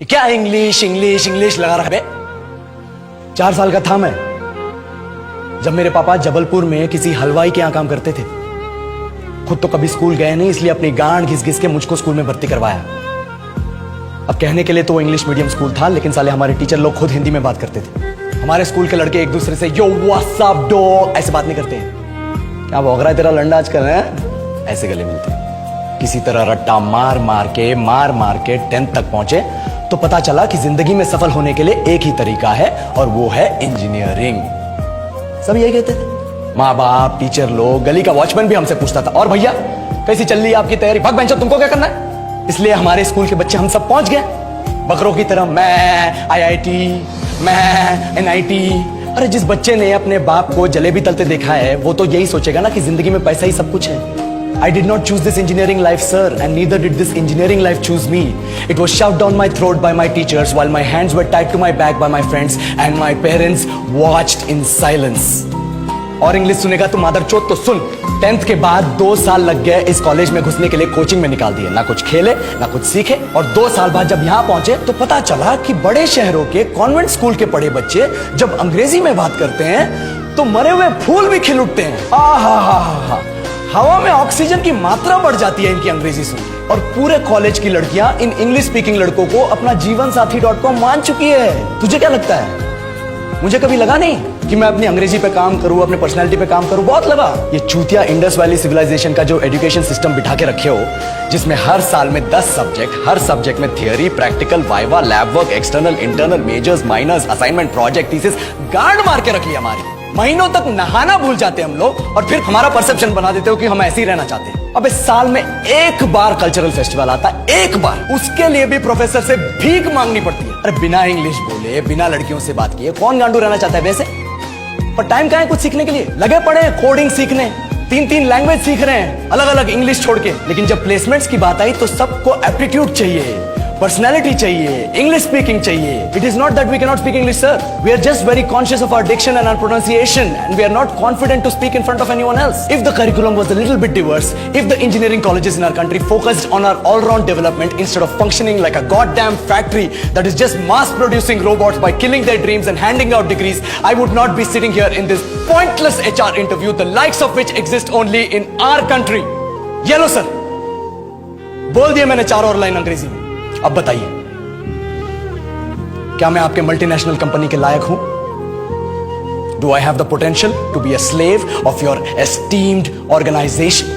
क्या English English English लगा रहा है? 4 साल का था मैं जब मेरे पापा जबलपुर में किसी हलवाई के यहां काम करते थे। खुद तो कभी स्कूल गए नहीं, इसलिए अपनी गांड घिस घिस के मुझको स्कूल में भर्ती करवाया। अब कहने के लिए तो वो इंग्लिश मीडियम स्कूल था, लेकिन साले हमारे टीचर लोग खुद हिंदी में बात करते थे। हमारे स्कूल के लड़के एक दूसरे से यो व्हाट्स अप डॉग ऐसे बात नहीं करते हैं। क्या भौंक रहा है तेरा लंडा आजकल है? ऐसे गले मिलते हैं। किसी तरह रट्टा मार मार के 10th तक पहुंचे तो पता चला कि जिंदगी में सफल होने के लिए एक ही तरीका है और वो है इंजीनियरिंग। सब यही कहते थे। माँ बाप, टीचर लोग, गली का वॉचमैन भी हमसे पूछता था, और भैया कैसी चल रही है आपकी तैयारी? भाग बेंचो, तुमको क्या करना है? इसलिए हमारे स्कूल के बच्चे हम सब पहुंच गए बकरों की तरह। मैं IIT, मैं NIT। अरे जिस बच्चे ने अपने बाप को जलेबी तलते देखा है वो तो यही सोचेगा ना कि जिंदगी में पैसा ही सब कुछ है। I did not choose this engineering life, sir, and neither did this engineering life choose me. It was shoved down my throat by my teachers while my hands were tied to my back by my friends and my parents watched in silence. और English सुनेगा तो मादरचोद तो सुन। 10th के बाद 2 साल लग गए इस कॉलेज में घुसने के लिए, कोचिंग में निकाल दिए। ना कुछ खेले ना कुछ सीखे, और 2 साल बाद जब यहाँ पहुंचे तो पता चला कि बड़े शहरों के कॉन्वेंट स्कूल के पढ़े बच्चे जब अंग्रेजी में बात करते हैं तो मरे हुए फूल भी खिल उठते हैं। हा हवा में ऑक्सीजन की मात्रा बढ़ जाती है इनकी अंग्रेजी सुन। और पूरे कॉलेज की लड़कियां इन इंग्लिश स्पीकिंग लड़कों को अपना जीवन साथी .com मान चुकी है। तुझे क्या लगता है? मुझे कभी लगा नहीं कि मैं अपनी अंग्रेजी पे काम करूं, अपने पर्सनालिटी पे काम करूं। बहुत लगा। ये चूतिया इंडस वैली सिविलाइजेशन का जो एजुकेशन सिस्टम बिठा के रखे हो, जिसमें हर साल में 10 सब्जेक्ट, हर सब्जेक्ट में theory, practical, viva, lab work, external, internal, majors, minors, assignment, project, thesis, गांड मार के रखी हमारी। महीनों तक नहाना भूल जाते हम लोग और फिर हमारा परसेप्शन बना देते हो कि हम ऐसे ही रहना चाहते हैं। अब इस साल में एक बार कल्चरल फेस्टिवल आता है, एक बार, उसके लिए भी प्रोफेसर से भीख मांगनी पड़ती है। अरे बिना इंग्लिश बोले, बिना लड़कियों से बात किए कौन गांडू रहना चाहता है वैसे? पर टाइम कहाँ है कुछ सीखने के लिए? लगे पड़े हैं कोडिंग सीखने, 3 लैंग्वेज सीख रहे हैं अलग अलग इंग्लिश छोड़ के। लेकिन जब प्लेसमेंट्स की बात आई तो सबको एप्टीट्यूड चाहिए, पर्सनैलिटी चाहिए, इंग्लिश स्पीकिंग चाहिए। It is not that we can not speak English, sir. We are just very conscious of our diction and our pronunciation and we are not confident to speak in front of anyone else. If the curriculum was a little bit diverse, if the engineering colleges in our country focused on our all round development instead of functioning like a goddamn factory that is just mass producing robots by killing their dreams and handing out degrees, I would not be sitting here in this pointless HR interview, the likes of which exist only in our country. ये लो sir, बोल दिया मैंने 4 और line अंग्रेजी में। अब बताइए, क्या मैं आपके मल्टीनेशनल कंपनी के लायक हूं? Do I have the potential to be a slave of your esteemed organization?